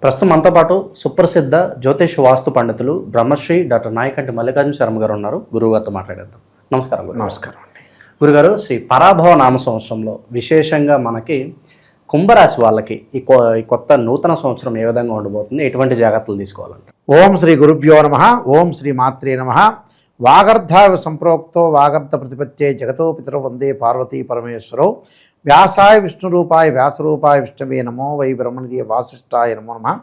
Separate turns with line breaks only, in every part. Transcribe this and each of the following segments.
ప్రస్తుతం మనతో పాటు సుప్రసిద్ధ జ్యోతిష్ వాస్తు పండితులు బ్రహ్మశ్రీ డాక్టర్ నాయకంటి మల్లికార్జున శర్మ గారు ఉన్నారు. గురువుగారితో మాట్లాడేద్దాం. నమస్కారం గురు.
నమస్కారం అండి.
గురుగారు, శ్రీ పరాభవ నామ సంవత్సరంలో విశేషంగా మనకి కుంభరాశి వాళ్ళకి ఈ కొత్త నూతన సంవత్సరం ఏ విధంగా ఉండబోతుంది, ఎటువంటి జాగ్రత్తలు తీసుకోవాలంటే?
ఓం శ్రీ గురుభ్యో నమః. ఓం శ్రీ మాత్రే నమః. వాగర్ధావ సంప్రోక్తో వాగర్ధ ప్రతిపత్తే జగతో పితరో వందే పార్వతీ పరమేశ్వరో వ్యాసాయ విష్ణురూపాయ వ్యాసరూపాయ విష్ణవే నమో వై బ్రహ్మణిదే వాసిష్ఠాయ నమో నమః.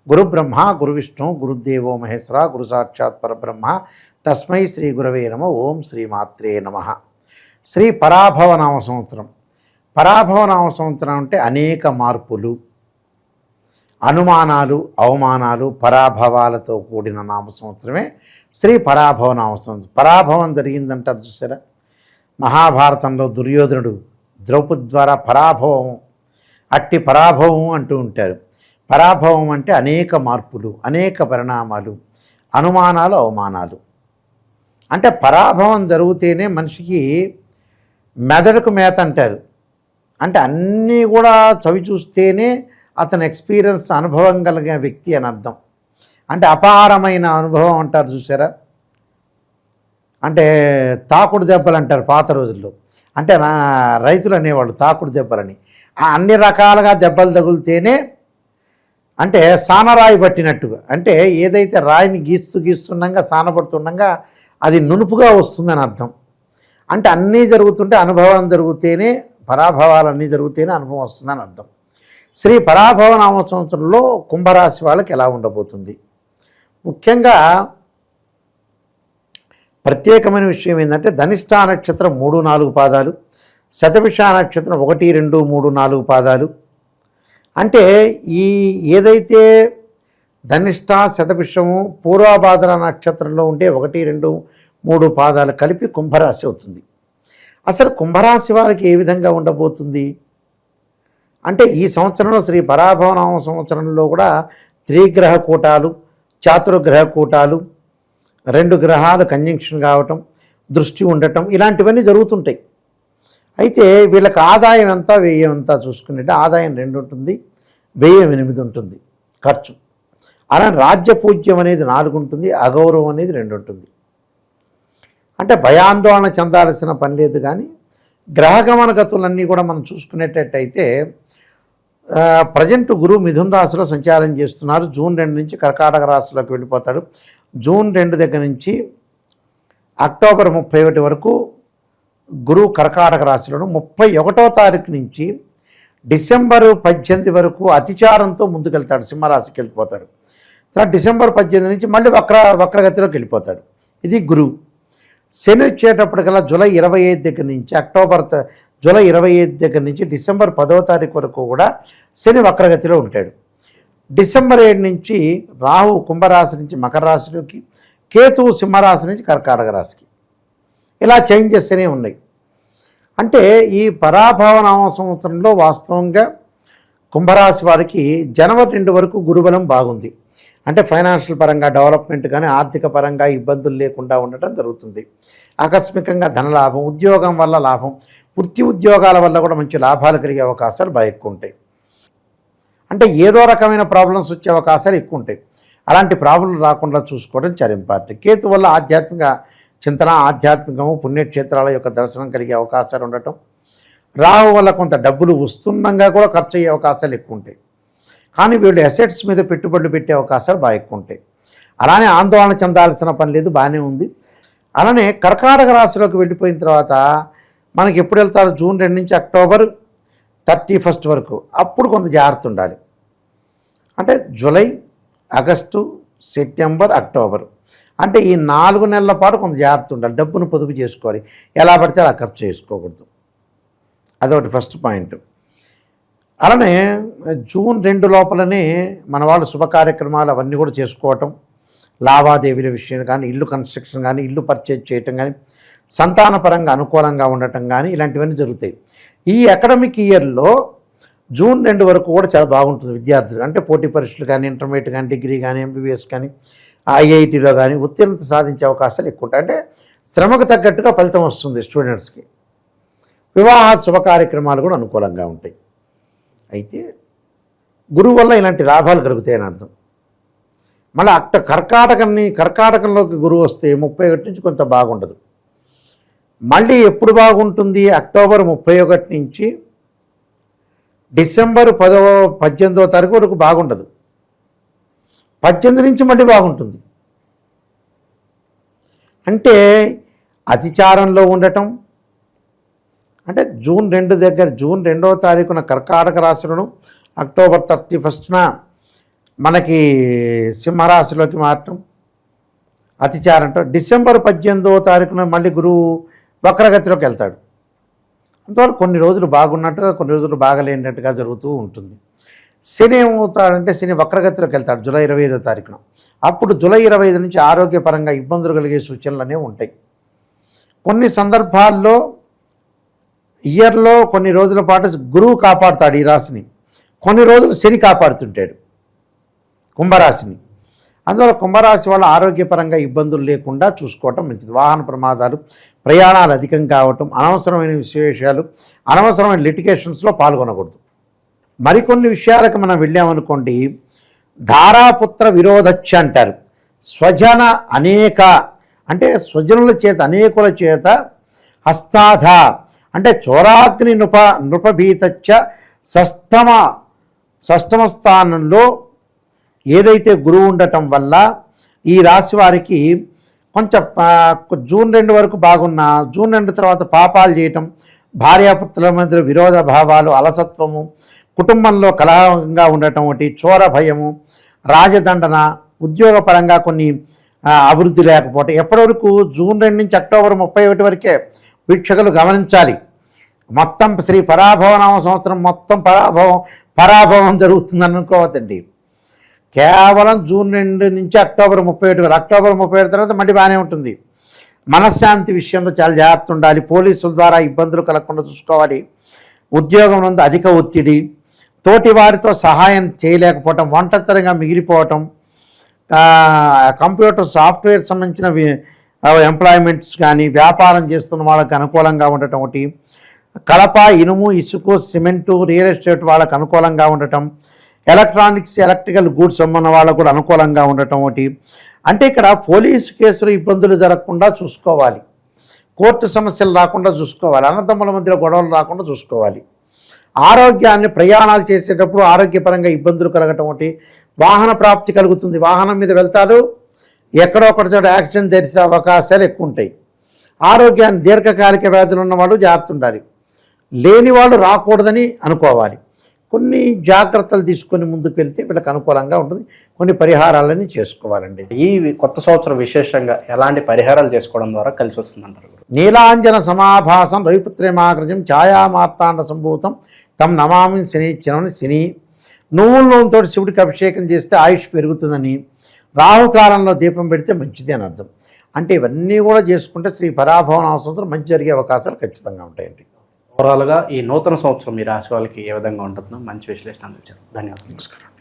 గురు బ్రహ్మ గురు విష్ణు గురుదేవో మహేశ్వర గురు సాక్షాత్ పరబ్రహ్మ తస్మై శ్రీ గురవే నమః. ఓం శ్రీ మాత్రే నమః. శ్రీ పరాభవ నామ సంవత్సరం. పరాభవ నామ సంవత్సరం అంటే అనేక మార్పులు, అనుమానాలు, అవమానాలు, పరాభవాలతో కూడిన నామ సంవత్సరమే శ్రీ పరాభవ నామ సంవత్సరం. పరాభవం జరిగిందంటారు చూసారా, మహాభారతంలో దుర్యోధనుడు ద్రౌపది ద్వారా పరాభవం, అట్టి పరాభవం అంటూ ఉంటారు. పరాభవం అంటే అనేక మార్పులు, అనేక పరిణామాలు, అనుమానాలు, అవమానాలు. అంటే పరాభవం జరిగితేనే మనిషికి మెదడుకు మేత అంటారు. అంటే అన్నీ కూడా చవి చూస్తేనే అతని ఎక్స్పీరియన్స్, అనుభవం కలిగిన వ్యక్తి అని అర్థం. అంటే అపారమైన అనుభవం అంటారు చూసారా. అంటే తాకుడు దెబ్బలు అంటారు పాత రోజుల్లో. అంటే రైతులు అనేవాళ్ళు తాకుడు దెబ్బలని. అన్ని రకాలుగా దెబ్బలు తగులితేనే, అంటే సానరాయి పట్టినట్టుగా, అంటే ఏదైతే రాయిని గీస్తుండగా సానపడుతుండగా అది నునుపుగా వస్తుందని అర్థం. అంటే అన్నీ జరుగుతుంటే అనుభవం జరిగితేనే, పరాభవాలన్నీ జరిగితేనే అనుభవం వస్తుందని అర్థం. శ్రీ పరాభవ నామ సంవత్సరంలో కుంభరాశి వాళ్ళకి ఎలా ఉండబోతుంది? ముఖ్యంగా ప్రత్యేకమైన విషయం ఏంటంటే ధనిష్ఠా నక్షత్రం 3-4 పాదాలు, శతభిష నక్షత్రం 1, 2, 3, 4 పాదాలు. అంటే ఈ ఏదైతే ధనిష్ఠ, శతభిషము, పూర్వభాద్ర నక్షత్రంలో ఉండే 1, 2, 3 పాదాలు కలిపి కుంభరాశి అవుతుంది. అసలు కుంభరాశి వారికి ఏ విధంగా ఉండబోతుంది అంటే, ఈ సంవత్సరంలో శ్రీ పరాభవ నామ సంవత్సరంలో కూడా త్రిగ్రహ కూటాలు, చాతుర్గ్రహ కూటాలు, 2 గ్రహాలు కంజంక్షన్ కావటం, దృష్టి ఉండటం, ఇలాంటివన్నీ జరుగుతుంటాయి. అయితే వీళ్ళకి ఆదాయం ఎంత, వ్యయం ఎంత చూసుకునేట ఆదాయం 2 ఉంటుంది, వ్యయం 8 ఉంటుంది, ఖర్చు. అలానే రాజ్యపూజ్యం అనేది 4 ఉంటుంది, అగౌరవం అనేది 2 ఉంటుంది. అంటే భయాందోళన చెందాల్సిన పని లేదు. కానీ గ్రహగమన గతులన్నీ కూడా మనం చూసుకునేటట్టయితే ప్రజెంట్ గురువు మిథున రాశిలో సంచారం చేస్తున్నారు. జూన్ 2 నుంచి కర్కాటక రాశిలోకి వెళ్ళిపోతాడు. జూన్ 2 దగ్గర నుంచి అక్టోబర్ 31 వరకు గురువు కర్కాటక రాశిలోను, 31వ తారీఖు నుంచి డిసెంబర్ 18 వరకు అతిచారంతో ముందుకెళ్తాడు, సింహరాశికి వెళ్ళిపోతాడు. తర్వాత డిసెంబర్ 18 నుంచి మళ్ళీ వక్రగతిలోకి వెళ్ళిపోతాడు. ఇది గురువు. శని వచ్చేటప్పటికల్లా జూలై 25 దగ్గర నుంచి జూలై 25 దగ్గర నుంచి డిసెంబర్ 10వ తారీఖు వరకు కూడా శని వక్రగతిలో ఉంటాడు. డిసెంబర్ 7 నుంచి రాహు కుంభరాశి నుంచి మకర రాశిలోకి, కేతువు సింహరాశి నుంచి కర్కాటక రాశికి, ఇలా చేంజెస్ అనేవి ఉన్నాయి. అంటే ఈ పరాభవ నామ సంవత్సరంలో వాస్తవంగా కుంభరాశి వారికి జనవరి 2 వరకు గురుబలం బాగుంది. అంటే ఫైనాన్షియల్ పరంగా డెవలప్మెంట్ కానీ, ఆర్థిక పరంగా ఇబ్బందులు లేకుండా ఉండటం జరుగుతుంది. ఆకస్మికంగా ధనలాభం, ఉద్యోగం వల్ల లాభం, వృత్తి ఉద్యోగాల వల్ల కూడా మంచి లాభాలు కలిగే అవకాశాలు బాగా ఎక్కువ ఉంటాయి. అంటే ఏదో రకమైన ప్రాబ్లమ్స్ వచ్చే అవకాశాలు ఎక్కువ ఉంటాయి. అలాంటి ప్రాబ్లం రాకుండా చూసుకోవడం చాలా ఇంపార్టెంట్. కేతు వల్ల ఆధ్యాత్మిక చింతన, ఆధ్యాత్మికము, పుణ్యక్షేత్రాల యొక్క దర్శనం కలిగే అవకాశాలు ఉండటం, రాహు వల్ల కొంత డబ్బులు వస్తుండగా కూడా ఖర్చు అయ్యే అవకాశాలు ఎక్కువ ఉంటాయి. కానీ వీళ్ళు అసెట్స్ మీద పెట్టుబడులు పెట్టే అవకాశాలు బాగా ఎక్కువ ఉంటాయి. అలానే ఆందోళన చెందాల్సిన పని లేదు, బాగానే ఉంది. అలానే కర్కాటక రాశిలోకి వెళ్ళిపోయిన తర్వాత మనకి ఎప్పుడు వెళ్తారు, జూన్ 2 నుంచి అక్టోబర్ 31 వరకు, అప్పుడు కొంత జాగ్రత్త ఉండాలి. అంటే జూలై, ఆగస్టు, సెప్టెంబర్, అక్టోబర్, అంటే ఈ 4 నెలల పాటు కొంత జాగ్రత్త ఉండాలి. డబ్బును పొదుపు చేసుకోవాలి, ఎలా పడితే అలా ఖర్చు చేసుకోకూడదు. అదొకటి ఫస్ట్ పాయింట్. అలానే జూన్ 2 లోపలనే మన వాళ్ళు శుభ కార్యక్రమాలు అవన్నీ కూడా చేసుకోవటం, లావాదేవీల విషయం కానీ, ఇల్లు కన్స్ట్రక్షన్ కానీ, ఇల్లు పర్చేజ్ చేయటం కానీ, సంతానపరంగా అనుకూలంగా ఉండటం కానీ, ఇలాంటివన్నీ జరుగుతాయి. ఈ అకాడమిక్ ఇయర్లో జూన్ 2 వరకు కూడా చాలా బాగుంటుంది విద్యార్థులు. అంటే పోటీ పరీక్షలు కానీ, ఇంటర్మీడియట్ కానీ, డిగ్రీ కానీ, ఎంబీబీఎస్ కానీ, ఐఐటీలో కానీ ఉత్తీర్ణత సాధించే అవకాశాలు ఎక్కువ ఉంటాయి. అంటే శ్రమకు తగ్గట్టుగా ఫలితం వస్తుంది స్టూడెంట్స్కి. వివాహ శుభ కార్యక్రమాలు కూడా అనుకూలంగా ఉంటాయి. అయితే గురువు వల్ల ఇలాంటి లాభాలు కలుగుతాయని అర్థం. మళ్ళీ కర్కాటకంలోకి గురువు వస్తే 31 నుంచి కొంత బాగుండదు. మళ్ళీ ఎప్పుడు బాగుంటుంది? అక్టోబర్ 31 నుంచి డిసెంబర్ 18వ తారీఖు వరకు బాగుండదు. 18 నుంచి మళ్ళీ బాగుంటుంది. అంటే అతిచారంలో ఉండటం, అంటే జూన్ 2వ తారీఖున కర్కాటక రాశులను అక్టోబర్ 31న మనకి సింహరాశిలోకి మారటం అతిచారం. అంటే డిసెంబర్ 18వ తారీఖున మళ్ళీ గురువు వక్రగతిలోకి వెళ్తాడు. అందువల్ల కొన్ని రోజులు బాగున్నట్టుగా కొన్ని రోజులు బాగలేనట్టుగా జరుగుతూ ఉంటుంది. శని ఏమవుతాడంటే శని వక్రగతిలోకి వెళ్తాడు జూలై 25వ తారీఖున. అప్పుడు జూలై 25 నుంచి ఆరోగ్యపరంగా ఇబ్బందులు కలిగే సూచనలు అనేవి ఉంటాయి. కొన్ని సందర్భాల్లో ఇయర్లో కొన్ని రోజుల పాటు గురువు కాపాడుతాడు ఈ రాశిని, కొన్ని రోజులు శని కాపాడుతుంటాడు కుంభరాశిని. అందువల్ల కుంభరాశి వాళ్ళ ఆరోగ్యపరంగా ఇబ్బందులు లేకుండా చూసుకోవటం మంచిది. వాహన ప్రమాదాలు, ప్రయాణాలు అధికం కావటం, అనవసరమైన విశేషాలు, అనవసరమైన లిటిగేషన్స్లో పాల్గొనకూడదు. మరికొన్ని విషయాలకు మనం వెళ్ళామనుకోండి, ధారాపుత్ర విరోధచ్చ అంటారు. స్వజన అనేక అంటే స్వజనుల చేత అనేకుల చేత హస్తాధ అంటే చోరాగ్ని నృపభీతచ్చ షష్టమ స్థానంలో ఏదైతే గురువు ఉండటం వల్ల ఈ రాశి వారికి కొంచెం జూన్ 2 వరకు బాగున్నా జూన్ 2 తర్వాత పాపాలు చేయటం, భార్యాపుత్రుల మధ్య విరోధ భావాలు, అలసత్వము, కుటుంబంలో కలహంగా ఉండటం, ఒకటి చోర భయము, రాజదండన, ఉద్యోగపరంగా కొన్ని అభివృద్ధి లేకపోవటం. ఎప్పటి వరకు? జూన్ 2 నుంచి అక్టోబర్ 31 వరకే వీక్షకులు గమనించాలి. మొత్తం శ్రీ పరాభవనామ సంవత్సరం మొత్తం పరాభవం జరుగుతుందని అనుకోవద్దండి. కేవలం జూన్ 2 నుంచి అక్టోబర్ 31 వరకు. అక్టోబర్ 31 తర్వాత మళ్ళీ బాగానే ఉంటుంది. మనశ్శాంతి విషయంలో చాలా జాగ్రత్త ఉండాలి. పోలీసుల ద్వారా ఇబ్బందులు కలగకుండా చూసుకోవాలి. ఉద్యోగం నందు అధిక ఒత్తిడి, తోటి వారితో సహాయం చేయలేకపోవటం, ఒంటరిగా మిగిలిపోవటం, కంప్యూటర్ సాఫ్ట్వేర్ సంబంధించిన ఎంప్లాయ్మెంట్స్ కానీ వ్యాపారం చేస్తున్న వాళ్ళకి అనుకూలంగా ఉండటం ఒకటి, కలప, ఇనుము, ఇసుక, సిమెంటు, రియల్ ఎస్టేట్ వాళ్ళకు అనుకూలంగా ఉండటం, ఎలక్ట్రానిక్స్, ఎలక్ట్రికల్ గూడ్స్ అమ్మున్న వాళ్ళకు కూడా అనుకూలంగా ఉండటం ఒకటి. అంటే ఇక్కడ పోలీసు కేసులు ఇబ్బందులు జరగకుండా చూసుకోవాలి, కోర్టు సమస్యలు రాకుండా చూసుకోవాలి, అన్నదమ్ముల మధ్యలో గొడవలు రాకుండా చూసుకోవాలి. ఆరోగ్యాన్ని ప్రయాణాలు చేసేటప్పుడు ఆరోగ్యపరంగా ఇబ్బందులు కలగటం ఒకటి. వాహన ప్రాప్తి కలుగుతుంది. వాహనం మీద వెళ్తారు, ఎక్కడో ఒకటి చోట యాక్సిడెంట్ జరిగే అవకాశాలు ఎక్కువ ఉంటాయి. ఆరోగ్యాన్ని దీర్ఘకాలిక వ్యాధులు ఉన్నవాళ్ళు జాగ్రత్త ఉండాలి, లేని వాళ్ళు రాకూడదని అనుకోవాలి. కొన్ని జాగ్రత్తలు తీసుకొని ముందుకు వెళ్తే వీళ్ళకి అనుకూలంగా ఉంటుంది. కొన్ని పరిహారాలని చేసుకోవాలండి.
ఈ కొత్త సంవత్సరం విశేషంగా ఎలాంటి పరిహారాలు చేసుకోవడం ద్వారా కలిసి వస్తుందంటారు?
నీలాంజన సమాభాసం రవిపుత్రేమాగ్రజం ఛాయామార్తాండ సంభూతం తం నమామి శనిశ్చరని. శని నువ్వుల నూనెతో శివుడికి అభిషేకం చేస్తే ఆయుష్ పెరుగుతుందని, రాహుకాలంలో దీపం పెడితే మంచిది అని అర్థం. అంటే ఇవన్నీ కూడా చేసుకుంటే శ్రీ పరాభవనామ సంవత్సరం మంచి జరిగే అవకాశాలు ఖచ్చితంగా ఉంటాయండి.
ఓవరాల్గా ఈ నూతన సంవత్సరం మీ రాశి వాళ్ళకి ఏ విధంగా ఉంటుందో మంచి విశ్లేషణ అందించారు. ధన్యవాదాలు.
నమస్కారం.